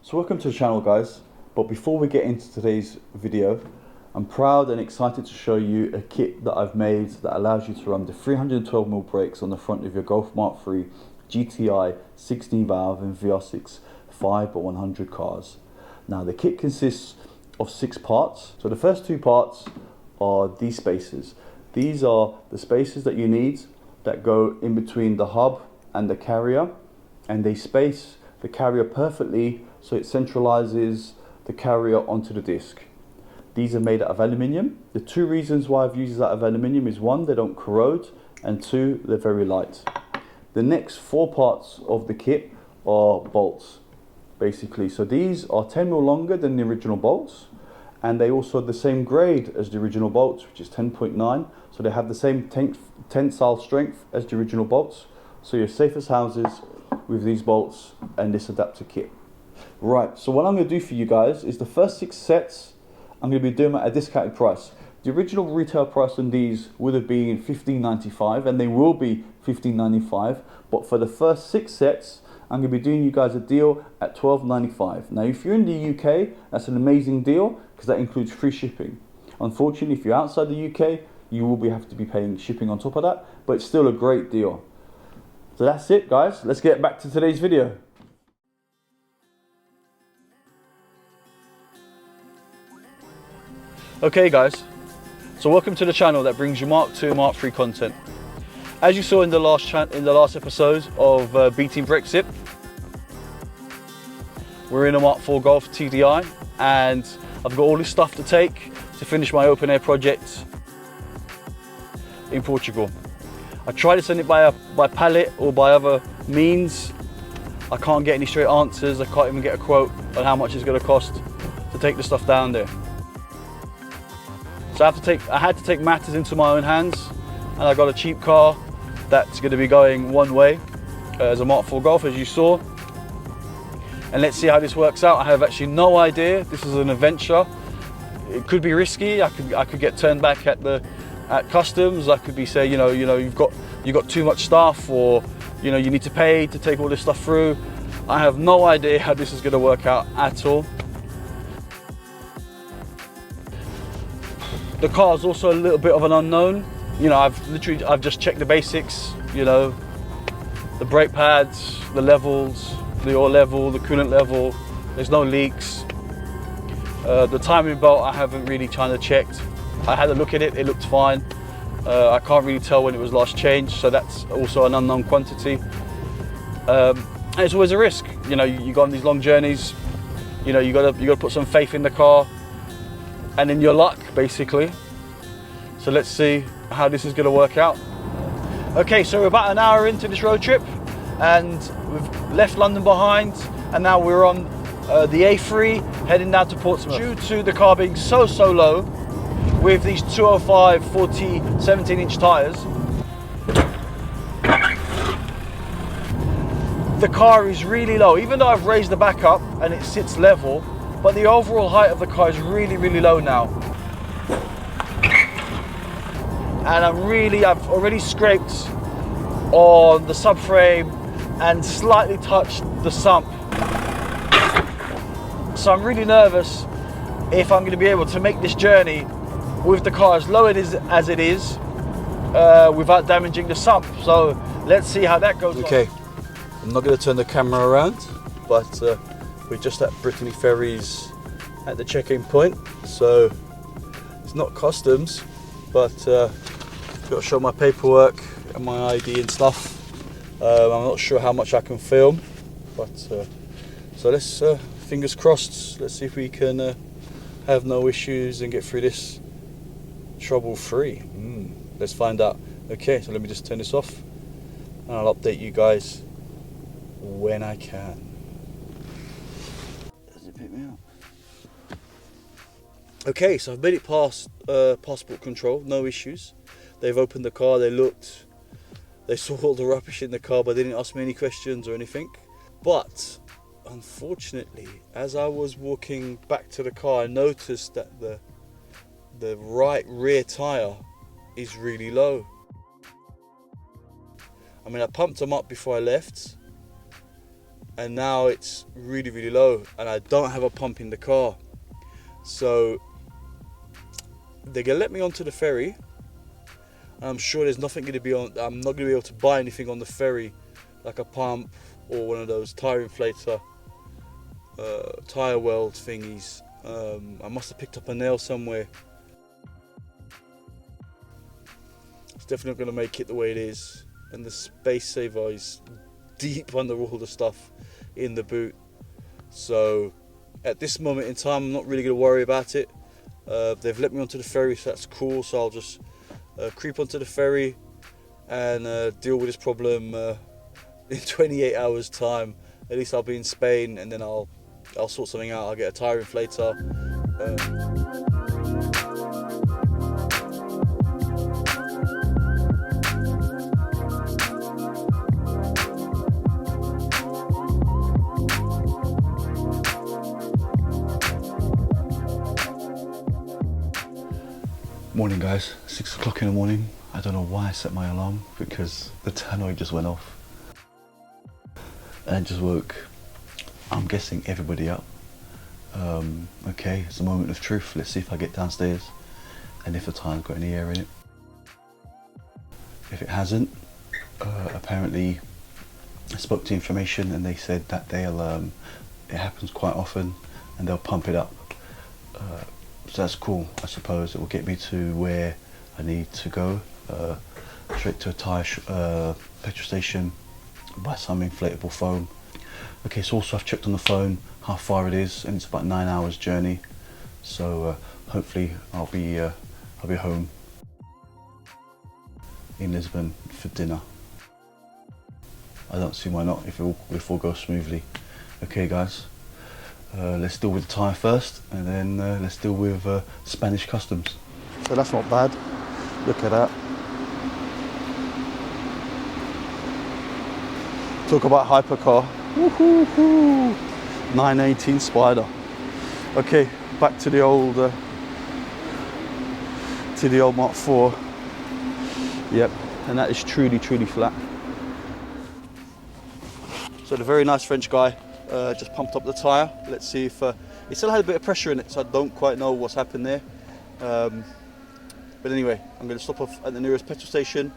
So welcome to the channel, guys, but before we get into today's video, I'm proud and excited to show you a kit that I've made that allows you to run the 312mm brakes on the front of your Golf Mark III GTI 16 valve and VR6 5x100 cars. Now the kit consists of 6 parts. So the first 2 parts are these spacers. These are the spacers that you need that go in between the hub and the carrier, and they space the carrier perfectly so it centralizes the carrier onto the disc. These are made out of aluminium. The 2 reasons why I've used these out of aluminium is 1, they don't corrode, and 2, they're very light. The next 4 parts of the kit are bolts, basically. So these are 10mm longer than the original bolts, and they also are the same grade as the original bolts, which is 10.9. So they have the same tensile strength as the original bolts. So you're safe as houses with these bolts and this adapter kit. Right, so what I'm going to do for you guys is the first 6 sets I'm going to be doing at a discounted price. The original retail price on these would have been $15.95, and they will be $15.95, but for the first 6 sets I'm going to be doing you guys a deal at $12.95. Now if you're in the UK, that's an amazing deal because that includes free shipping. Unfortunately, if you're outside the UK, you will have to be paying shipping on top of that, but it's still a great deal. So that's it, guys. Let's get back to today's video. Okay guys, so welcome to the channel that brings you Mark II, Mark III content. As you saw in the last episode of beating Brexit, we're in a Mark IV Golf TDI, and I've got all this stuff to take to finish my open air project in Portugal. I tried to send it by pallet or by other means. I can't get any straight answers. I can't even get a quote on how much it's going to cost to take the stuff down there. So I had to take matters into my own hands, and I got a cheap car that's going to be going one way as a Mark IV Golf, as you saw. And let's see how this works out. I have actually no idea. This is an adventure. It could be risky. I could get turned back at customs. I could be saying, you know, you've got too much stuff, or you need to pay to take all this stuff through. I have no idea how this is going to work out at all. The car is also a little bit of an unknown. I've just checked the basics. The brake pads, the levels, the oil level, the coolant level. There's no leaks. The timing belt I haven't really kind of checked. I had a look at it. It looked fine. I can't really tell when it was last changed, so that's also an unknown quantity. And it's always a risk. You go on these long journeys. You got to put some faith in the car, and in your luck, basically. So let's see how this is going to work out. Okay, so we're about an hour into this road trip, and we've left London behind, and now we're on the A3 heading down to Portsmouth. Due to the car being so low, with these 205 40 17-inch tyres, the car is really low. Even though I've raised the back up and it sits level, but the overall height of the car is really low now. And I've already scraped on the subframe and slightly touched the sump. So I'm really nervous if I'm going to be able to make this journey with the car as low as it is without damaging the sump. So let's see how that goes. Okay, I'm not going to turn the camera around, but we're just at Brittany Ferries at the check-in point. So it's not customs, but I've got to show my paperwork and my ID and stuff. I'm not sure how much I can film, but so let's fingers crossed. Let's see if we can have no issues and get through this trouble-free. Let's find out. Okay, so let me just turn this off, and I'll update you guys when I can. Does it pick me up? Okay, so I've made it past passport control, no issues. They've opened the car, they saw all the rubbish in the car, but they didn't ask me any questions or anything. But unfortunately, as I was walking back to the car, I noticed that the right rear tyre is really low. I mean, I pumped them up before I left, and now it's really, really low, and I don't have a pump in the car. So they're gonna let me onto the ferry. I'm sure there's nothing gonna be on. I'm not gonna be able to buy anything on the ferry, like a pump or one of those tire inflator, tire weld thingies. I must have picked up a nail somewhere. It's definitely not gonna make it the way it is, and the space saver is deep under all the stuff in the boot. So at this moment in time, I'm not really gonna worry about it. They've let me onto the ferry, so that's cool. So I'll just creep onto the ferry and deal with this problem in 28 hours time. At least I'll be in Spain, and then I'll sort something out. I'll get a tire inflator. Morning guys, 6 o'clock in the morning. I don't know why I set my alarm, because the tannoy just went off and just woke, I'm guessing, everybody up. Okay, it's a moment of truth. Let's see if I get downstairs and if the tire's got any air in it. If it hasn't, apparently I spoke to information and they said that they'll it happens quite often and they'll pump it up. So that's cool. I suppose it will get me to where I need to go, straight to a petrol station, buy some inflatable foam. Okay, so also I've checked on the phone how far it is, and it's about 9 hours journey. So hopefully I'll be home in Lisbon for dinner. I don't see why not if all goes smoothly. Okay guys. Let's deal with the tyre first, and then let's deal with Spanish customs. So that's not bad. Look at that. Talk about hypercar. Woohoo! 918 Spider. Okay, back to the old Mark IV. Yep, and that is truly, truly flat. So the very nice French guy just pumped up the tyre. Let's see if it still had a bit of pressure in it, so I don't quite know what's happened there. But anyway, I'm going to stop off at the nearest petrol station,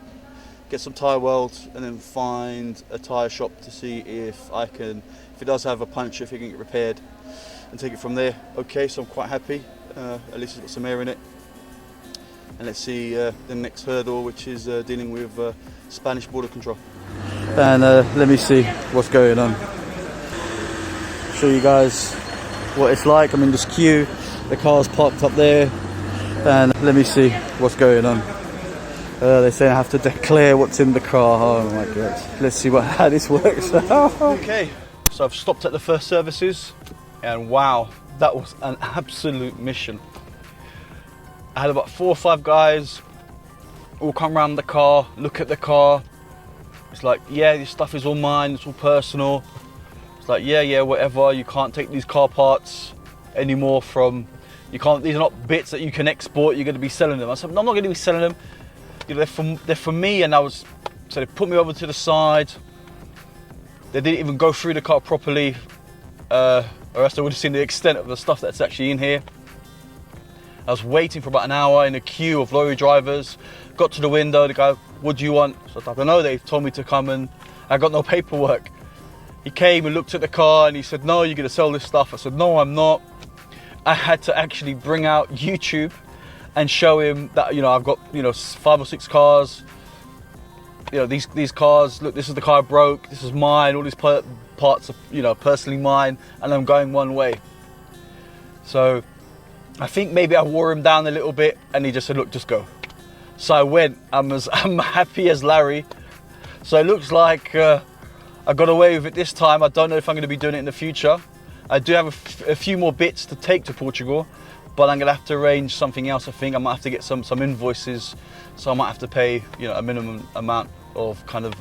get some tyre welds, and then find a tyre shop to see if it does have a puncture, if it can get repaired, and take it from there. Okay, so I'm quite happy. At least it's got some air in it. And let's see the next hurdle, which is dealing with Spanish border control. And let me see what's going on. Show you guys what it's like. I'm in this queue, the car's parked up there, and let me see what's going on. They say I have to declare what's in the car. Oh my god, let's see how this works. Okay, so I've stopped at the first services, and wow, that was an absolute mission. I had about 4 or 5 guys all come around the car, look at the car. It's like, yeah, this stuff is all mine, it's all personal. Like, yeah, whatever, you can't take these car parts anymore these are not bits that you can export, you're going to be selling them. I said, no, I'm not going to be selling them. You know, they're for me. And so they put me over to the side. They didn't even go through the car properly, or else I would have seen the extent of the stuff that's actually in here. I was waiting for about an hour in a queue of lorry drivers. Got to the window, the guy, what do you want? So I don't know, they told me to come, and I got no paperwork. He came and looked at the car and he said, no, you're going to sell this stuff. I said, no, I'm not. I had to actually bring out YouTube and show him that, you know, I've got, you know, 5 or 6 cars. You know, these cars, look, this is the car I broke. This is mine. All these parts are, you know, personally mine, and I'm going one way. So I think maybe I wore him down a little bit, and he just said, look, just go. So I went. I'm happy as Larry. So it looks like I got away with it this time. I don't know if I'm going to be doing it in the future. I do have a few more bits to take to Portugal, but I'm going to have to arrange something else. I think I might have to get some invoices, so I might have to pay, you know, a minimum amount of kind of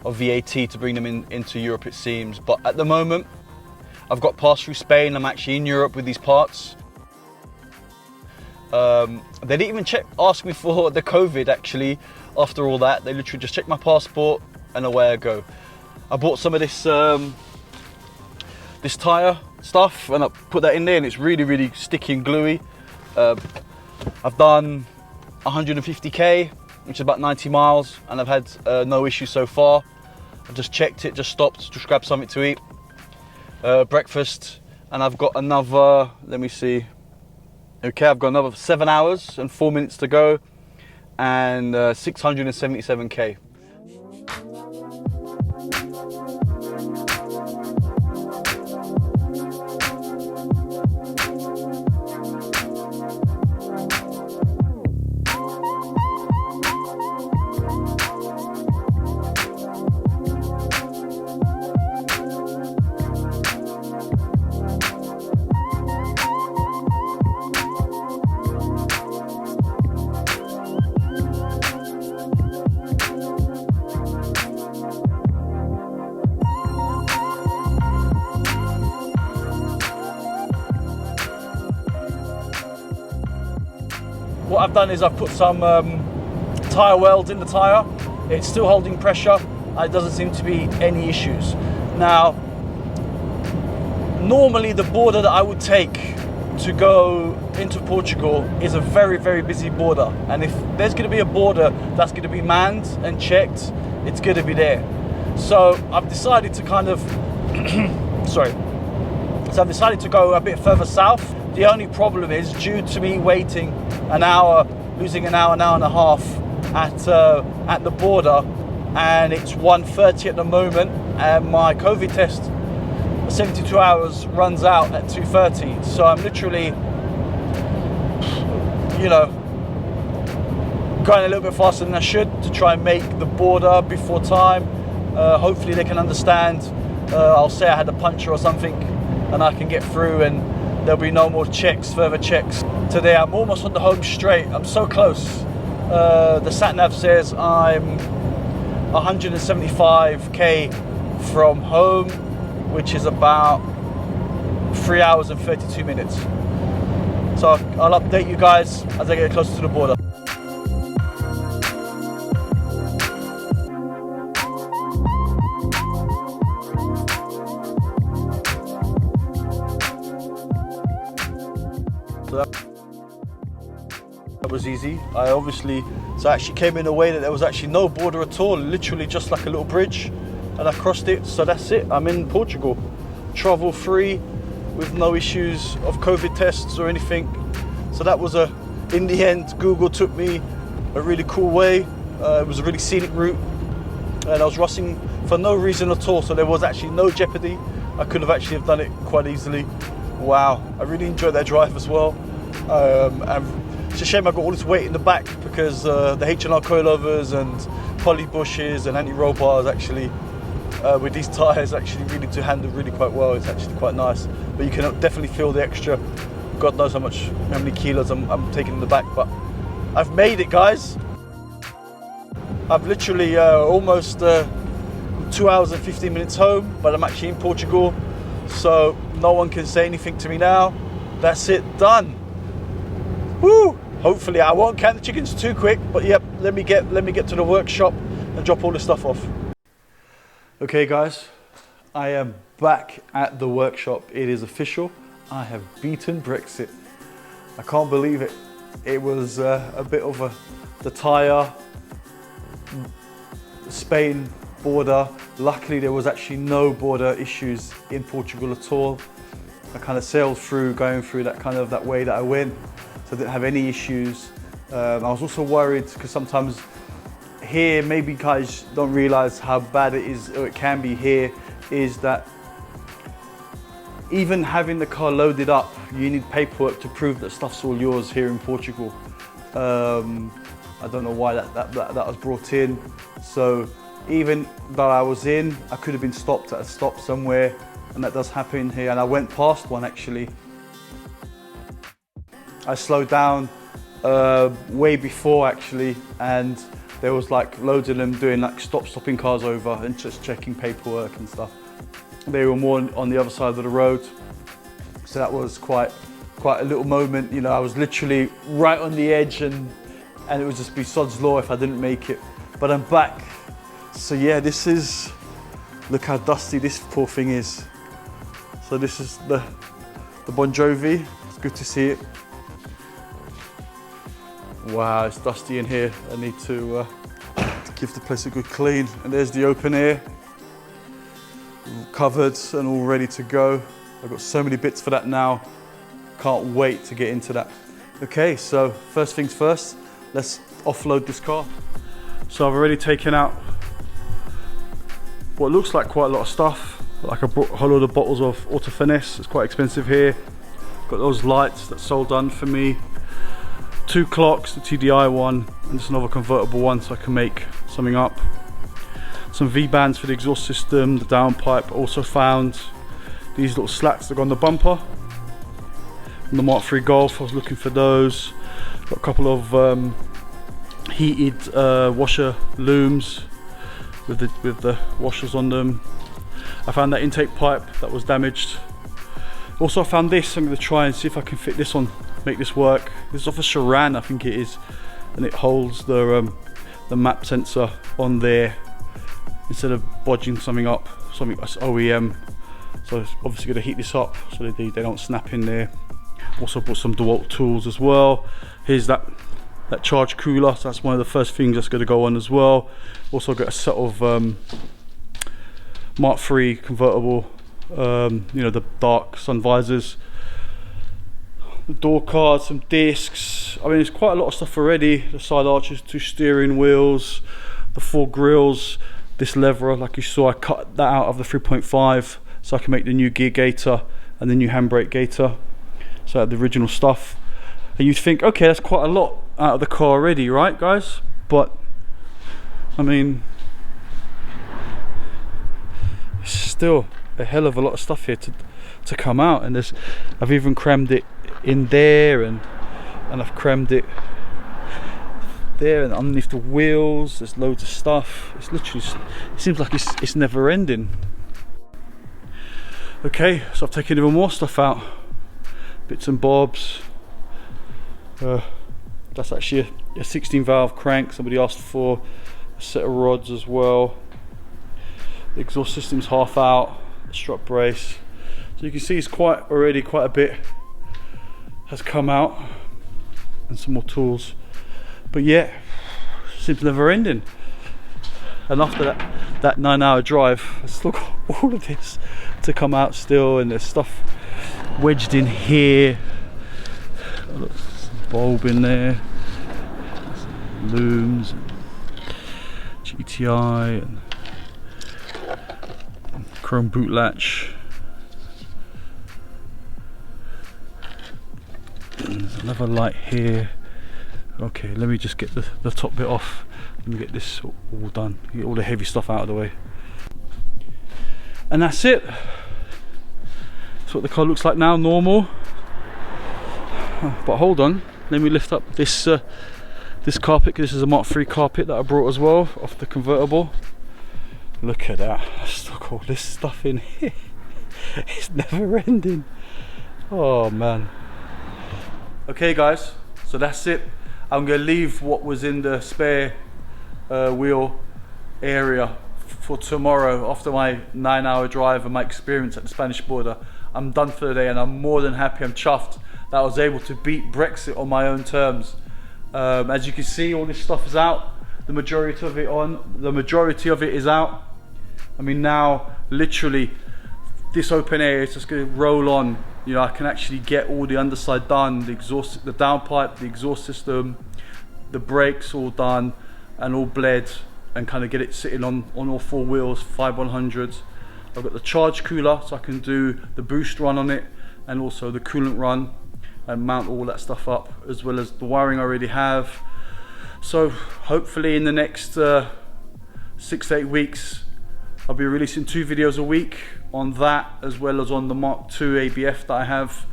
VAT to bring them into Europe, it seems. But at the moment, I've got passed through Spain. I'm actually in Europe with these parts. They didn't even ask me for the COVID. Actually, after all that, they literally just checked my passport and away I go. I bought some of this this tyre stuff, and I put that in there, and it's really, really sticky and gluey. I've done 150k, which is about 90 miles, and I've had no issues so far. I've just checked it, just stopped, just grabbed something to eat, breakfast, and I've got another, let me see, okay, I've got another 7 hours and 4 minutes to go, and 677k. What I've done is I've put some tyre welds in the tyre. It's still holding pressure. It doesn't seem to be any issues. Now, normally the border that I would take to go into Portugal is a very, very busy border. And if there's going to be a border that's going to be manned and checked, it's going to be there. So I've decided to kind of, sorry. So I've decided to go a bit further south. The only problem is, due to me waiting an hour, losing an hour and a half at the border, and it's 1:30 at the moment, and my COVID test, 72 hours, runs out at 2:30. So I'm literally, you know, going a little bit faster than I should to try and make the border before time. Hopefully they can understand. I'll say I had a puncture or something, and I can get through, and there'll be no more checks, further checks. Today I'm almost on the home straight. I'm so close. The sat nav says I'm 175k from home, which is about 3 hours and 32 minutes. So I'll update you guys as I get closer to the border. So that was easy. I actually came in a way that there was actually no border at all, literally just like a little bridge, and I crossed it. So that's it, I'm in Portugal, travel free, with no issues of COVID tests or anything. So that was in the end, Google took me a really cool way. It was a really scenic route, and I was rushing for no reason at all, so there was actually no jeopardy. I could have actually done it quite easily. Wow, I really enjoyed that drive as well. And it's a shame I got all this weight in the back, because the H&R coilovers and poly bushes and anti-roll bars actually, with these tyres, actually really to handle really quite well. It's actually quite nice, but you can definitely feel the extra, God knows how many kilos I'm taking in the back. But I've made it, guys. I've literally almost 2 hours and 15 minutes home, but I'm actually in Portugal, so no one can say anything to me now. That's it, done. Woo! Hopefully I won't count the chickens too quick, but yep, let me get to the workshop and drop all the stuff off. Okay guys, I am back at the workshop. It is official. I have beaten Brexit. I can't believe it. It was a bit of the tyre, Spain border. Luckily there was actually no border issues in Portugal at all. I kind of sailed through, going through that way that I went, so I didn't have any issues. I was also worried because sometimes here, maybe guys don't realize how bad it is, or it can be here, is that even having the car loaded up, you need paperwork to prove that stuff's all yours here in Portugal. I don't know why that was brought in. So even though I was in, I could have been stopped at a stop somewhere, and that does happen here, and I went past one actually. I slowed down way before actually, and there was like loads of them doing like stopping cars over and just checking paperwork and stuff. They were more on the other side of the road, so that was quite a little moment. You know, I was literally right on the edge, and it would just be sod's law if I didn't make it. But I'm back. So yeah, look how dusty this poor thing is. So this is the Bon Jovi. It's good to see it. Wow, it's dusty in here. I need to give the place a good clean. And there's the open air, all covered and all ready to go. I've got so many bits for that now. Can't wait to get into that. Okay, so first things first, let's offload this car. So I've already taken out what looks like quite a lot of stuff. Like I brought a whole load of bottles of Auto Finesse. It's quite expensive here. Got those lights that's sold done for me. 2 clocks, the TDI one, and just another convertible one so I can make something up. Some V-bands for the exhaust system, the downpipe. Also found these little slats that go on the bumper. On the Mark III Golf, I was looking for those. Got a couple of heated washer looms with the washers on them. I found that intake pipe that was damaged. Also I found this. I'm going to try and see if I can fit this on, make this work. This is off a Charan, I think it is, and it holds the map sensor on there instead of bodging something up, something that's OEM. So it's obviously going to heat this up so they don't snap in there. Also bought some DeWalt tools as well. Here's that charge cooler, so that's one of the first things that's going to go on as well. Also got a set of Mark III convertible, you know, the dark sun visors, the door cards, some discs. I mean, there's quite a lot of stuff already. The side arches, 2 steering wheels, the 4 grills, this lever, like you saw, I cut that out of the 3.5 so I can make the new gear gaiter and the new handbrake gaiter. So the original stuff. And you'd think, okay, that's quite a lot out of the car already, right, guys? But I mean, it's still a hell of a lot of stuff here to come out. And I've even crammed it in there, and I've crammed it there and underneath the wheels. There's loads of stuff. It's literally, it seems like it's never ending. Okay, so I've taken even more stuff out, bits and bobs. That's actually a 16 valve crank somebody asked for, a set of rods as well. The exhaust system's half out, the strut brace. So you can see it's already quite a bit has come out, and some more tools. But yeah, seems never ending. And after that 9-hour drive, I've still got all of this to come out still, and there's stuff wedged in here. Look, bulb in there, looms, GTI, and chrome boot latch. And there's another light here. Okay, let me just get the top bit off. Let me get this all done, get all the heavy stuff out of the way. And that's it. That's what the car looks like now, normal. But hold on, let me lift up this this carpet. This is a Mark III carpet that I brought as well off the convertible. Look at that, I've still got all this stuff in here. It's never ending. Oh man. Okay guys, so that's it. I'm going to leave what was in the spare wheel area for tomorrow. After my 9-hour drive and my experience at the Spanish border, I'm done for the day, and I'm more than happy. I'm chuffed that I was able to beat Brexit on my own terms. As you can see, all this stuff is out. The majority of it is out. I mean, now literally this open air is just going to roll on. You know, I can actually get all the underside done, the exhaust, the downpipe, the exhaust system, the brakes all done and all bled, and kind of get it sitting on all 4 wheels, 5100s. I've got the charge cooler, so I can do the boost run on it and also the coolant run and mount all that stuff up, as well as the wiring I already have. So hopefully in the next 6 to 8 weeks, I'll be releasing 2 videos a week on that, as well as on the Mark II ABF that I have,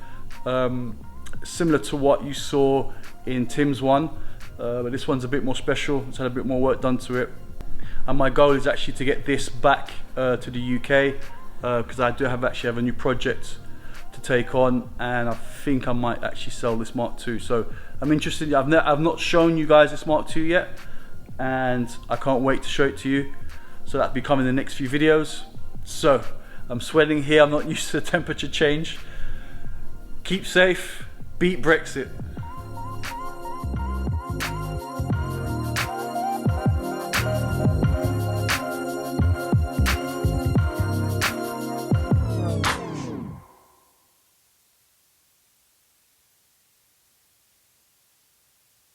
similar to what you saw in Tim's one, but this one's a bit more special. It's had a bit more work done to it, and my goal is actually to get this back to the UK, because I do have a new project to take on, and I think I might actually sell this Mark II. So I'm interested. I've not shown you guys this Mark II yet, and I can't wait to show it to you. So that'll be coming in the next few videos. So I'm sweating here, I'm not used to the temperature change. Keep safe, beat Brexit.